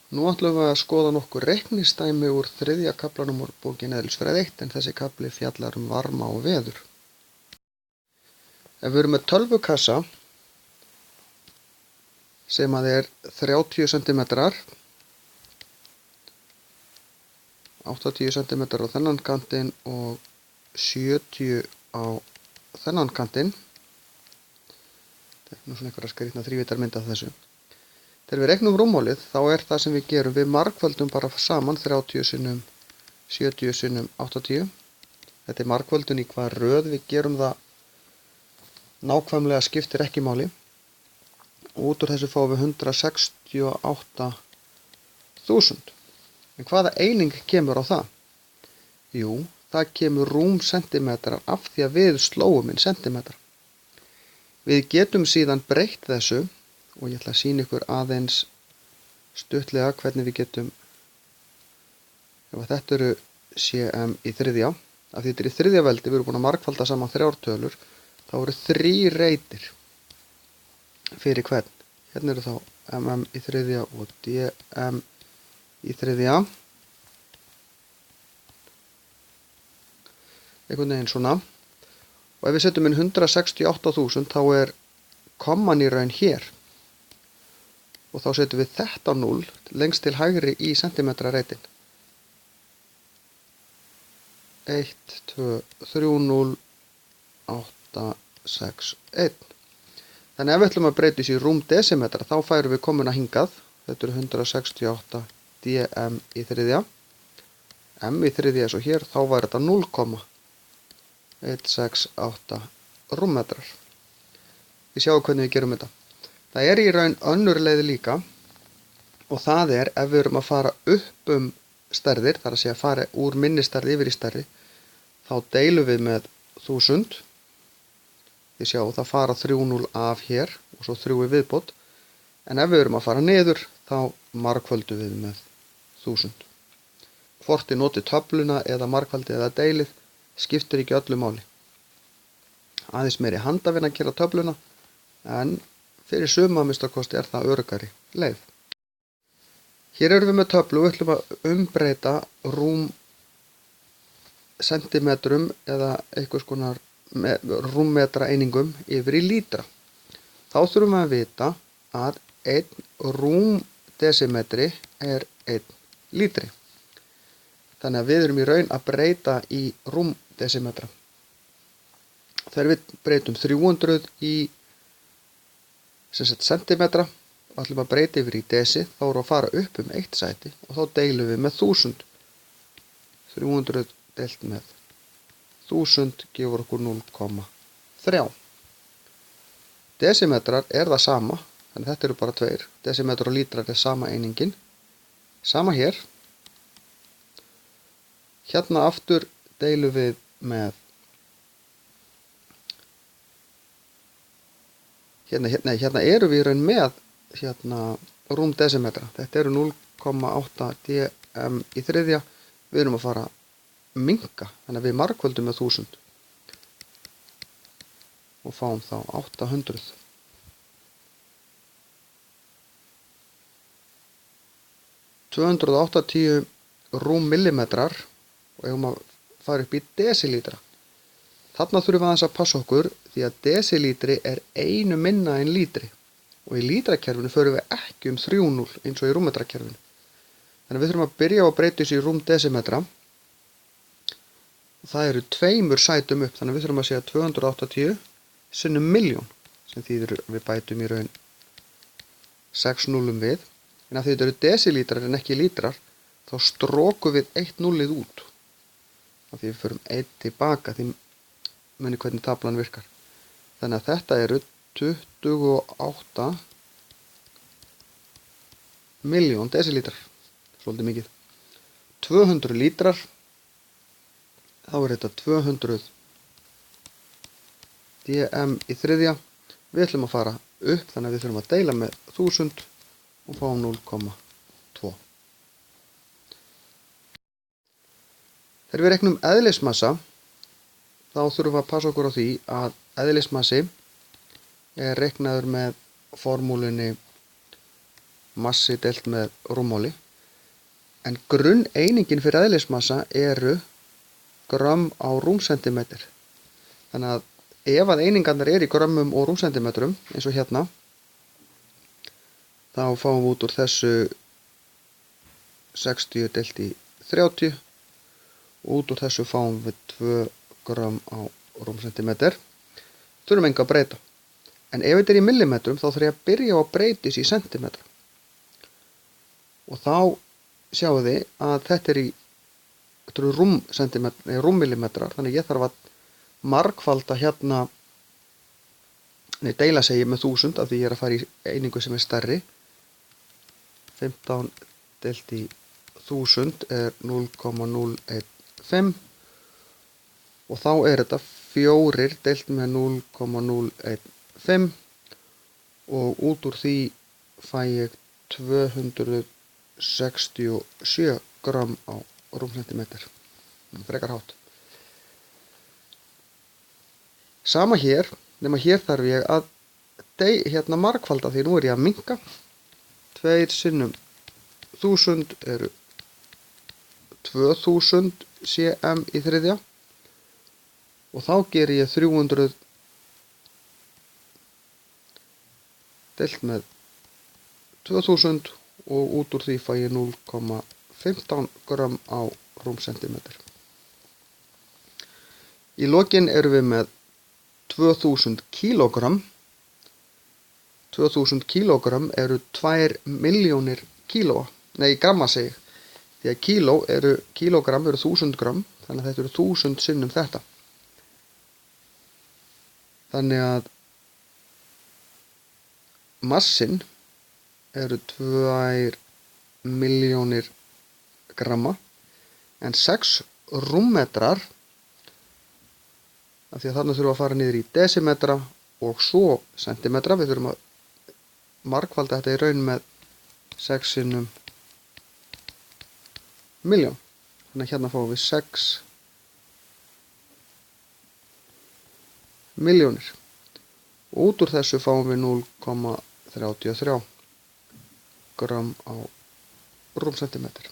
Nú ætlum við að skoða nokkur reiknistæmi úr 3. kaflanum úr bókinni Eðlisfræði 1 en þessi kafli fjallar varma og veður. Ef við erum með tölvukassa sem að er 30 cm, 80 cm á þennan kantinn og 70 á þennan kantinn. Þetta er nú svona einhverja skrýtna þrívíddarmynd af þessu. Þegar við reiknum rúmmálið þá er það sem við gerum, við margföldum bara saman 30 sinnum 70 sinnum 80. Þetta er margföldun í hvaða röð við gerum það nákvæmlega skiptir ekki máli. Og út úr þessu fáum við 168.000. En hvaða eining kemur á það? Jú, það kemur rúmsentimetrar af því að við slóum inn sentimetra. Við getum síðan breytt þessu og ég ætla að sýna ykkur aðeins stuttlega hvernig við getum, ef þetta eru cm í þriðja, af því þetta er í þriðja veldi, við erum búin að margfalda saman 3 tölur, þá eru 3 reitir fyrir hvern. Hérna eru þá mm í þriðja og dm í þriðja. Einhvern veginn svona. Og ef við setjum inn 168.000 þá er komman í raun hér. Og þá setjum við þetta 0 lengst til hægri í sentimetra reitin. 1, 2, 3, 0, 8, 6, 1. Þannig ef við ætlum að breyta þessu í rúmdesimetra þá færum við komuna hingað. Þetta eru 168 dm í þriðja. M í þriðja er svo hér, þá var þetta 0,168 rúmmetrar. Við sjáum hvernig við gerum þetta. Það er í raun önnur leið líka og það er ef við erum að fara upp stærðir, þar að segja að fara úr minni stærð yfir í stærri, þá deilum við með 1000. Þið sjáum það fara 3,0 af hér og svo 3 í viðbót. En ef við erum að fara niður þá margföldum við með 1000. Hvort þið notið töfluna eða margfaldið eða deilið skiptir ekki öllu máli. Aðeins meiri handavinna að gera töfluna en fyrir suma að minnstakosti er það öruggari leið. Hér erum við með töflu og við ætlum að umbreyta rúmsentimetrum eða einhvers konar rúmmetra einingum yfir í lítra. Þá þurfum við að vita að 1 rúmdesimetri er 1 lítri. Þannig að við erum í raun að breyta í rúmdesimetra. Þegar við breytum 300 í sentimetra og ætlum að breyta yfir í desi, þá erum við að fara upp 1 sæti og þá deilum við með 1000. 300 deilt með 1000 gefur okkur 0,3. Desimetrar er það sama, þannig þetta eru bara 2. Desimetrar og lítrar er sama einingin. Sama hér. Hérna aftur deilum við með Hérna eru við í raun með rúmdesimetra. Þetta eru 0,8 dm í þriðja. Við erum að fara minnka, þannig að við margföldum með 1000 og fáum þá 800. (280 rúmmillimetrar) og eigum að fara upp í desilítra. Þarna þurfum við aðeins að passa okkur því að desilítri er 1 minna en lítri og í lítrakerfinu förum við ekki 3,0 eins og í rúmmetrakerfinu. Þannig að við þurfum að byrja á að breyta þessu í rúmdesimetra og það eru 2 sætum upp, þannig að við þurfum að segja 280 sinnum milljón sem þýðir við bætum í raun 6 núlum við. En af því þetta eru desilítrar en ekki lítrar þá strókum við 1 núlið út af því við förum 1 tilbaka því muni hvernig taflan virkar. Þannig að þetta eru 28 milljón desilítrar. Svolítið mikið. 200 lítrar. Þá er þetta 200 dm í þriðja. Við ætlum að fara upp þannig að við þurfum að deila með 1000 og fáum 0,2. Þegar við reiknum eðlismassa þá þurfum við að passa okkur á því að eðlismassi er reiknaður með formúlunni massi deilt með rúmmáli, en grunneiningin fyrir eðlismassa eru grömm á rúmsentimetr. Þannig að ef að einingarnar eru í grömmum og rúmsentimetrum, eins og hérna, þá fáum við út úr þessu 60 deilt í 30 og út úr þessu fáum við 2 grömm á rúmsentimetr. Þurfum enga að breyta. En ef þetta er í millimetrum, þá þarf ég að byrja á að breyta þessu í sentimetra. Og þá sjáum þið að þetta eru rúmmillimetrar, þannig ég þarf að margfalda hérna, deila segi með 1000 af því ég er að fara í einingu sem er stærri. 15 deilt í 1000 er 0,015 og þá er þetta 4 deilt með 0,015 og út úr því fæ ég 267 grömm á rúmsentimetr. Frekar hátt. Sama hér, nema hér þarf ég að margfalda því nú er ég að minnka. 2 sinnum 1000 eru 2000 cm í þriðja og þá ger ég 300 deilt með 2000 og út úr því fæ ég 0,15 grömm á rúmsentimetr. Í lokin erum við með 2000 kílógramm. 2000 kílógramm eru 2 milljónir gramma segi ég. Því að kílógramm eru 1000 grömm, þannig að þetta eru 1000 sinnum þetta. Þannig að massin eru 2 milljónir gramma, en 6 rúmmetrar, af því að þarna þurfum að fara niður í desimetra og svo sentimetra. Við þurfum að margfalda þetta í raun með 6 sinnum milljón. Þannig að hérna fáum við 6 milljónir. Og út úr þessu fáum við 0,33 grömm á rúmsentimetr.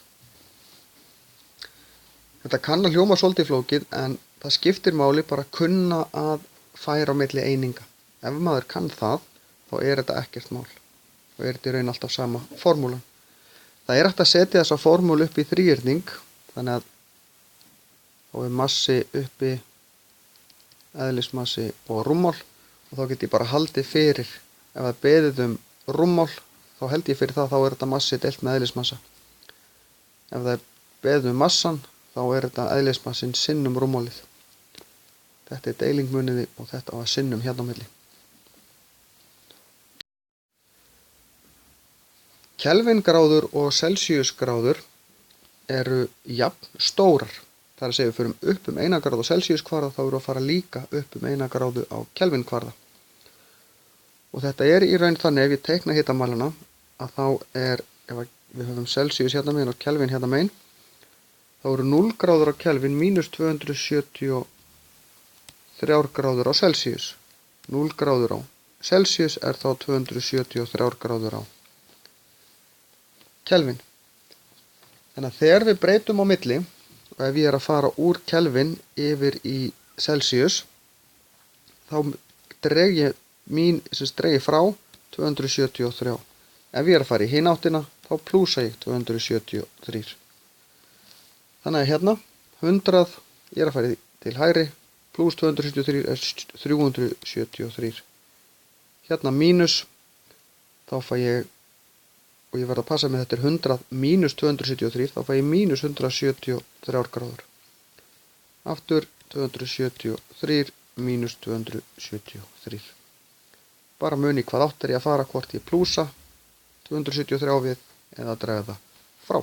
Þetta kann að hljóma svolítið flókið, en það skiptir máli bara að kunna að færa á milli eininga. Ef maður kann það, þá er þetta ekkert mál. Og er þetta í raun alltaf sama formúlan. Það er hægt að setja þessa formúlu upp í þríhyrning, þannig að þá er massi uppi, eðlismassi og rúmmál, og þá get ég bara haldið fyrir. Ef það beðið rúmmál, þá held ég fyrir það, þá er þetta massi deilt með eðlismassa. Ef það er beðið massan, þá er þetta eðlismassin sinnum rúmmálið. Þetta er deilingmuniði og þetta á að sinnum hérna á milli. Kelvingráður og Celsiusgráður eru jafn stórar. Það er að segja við förum upp 1 gráðu á Celsiuskvarða, þá erum við að fara líka upp 1 gráðu á Kelvinkvarða. Og þetta er í raun þannig, ef ég teikna hitamælana, að þá er, ef við höfum Celsius hérna megin og Kelvin hérna megin, þá eru 0 gráður á Kelvin mínus 273 gráður á Celsius. 0 gráður á Celsius er þá 273 gráður á Kelvin. Þannig að þegar við breytum á milli, og ef ég er að fara úr Kelvin yfir í Celsius, þá dreg ég frá 273. Ef ég er að fara í hina áttina, þá plúsa ég 273. Þannig að hérna 100, ég er að fara til hægri, pluss 273 er 373. Hérna mínus, þá fæ ég, og ég verð að passa með þetta er 100 mínus 273, þá fæ ég mínus 173 gráður. Aftur 273 mínus 273. Bara muni hvað átt er ég að fara, hvort ég plúsa 273 við eða draga það frá.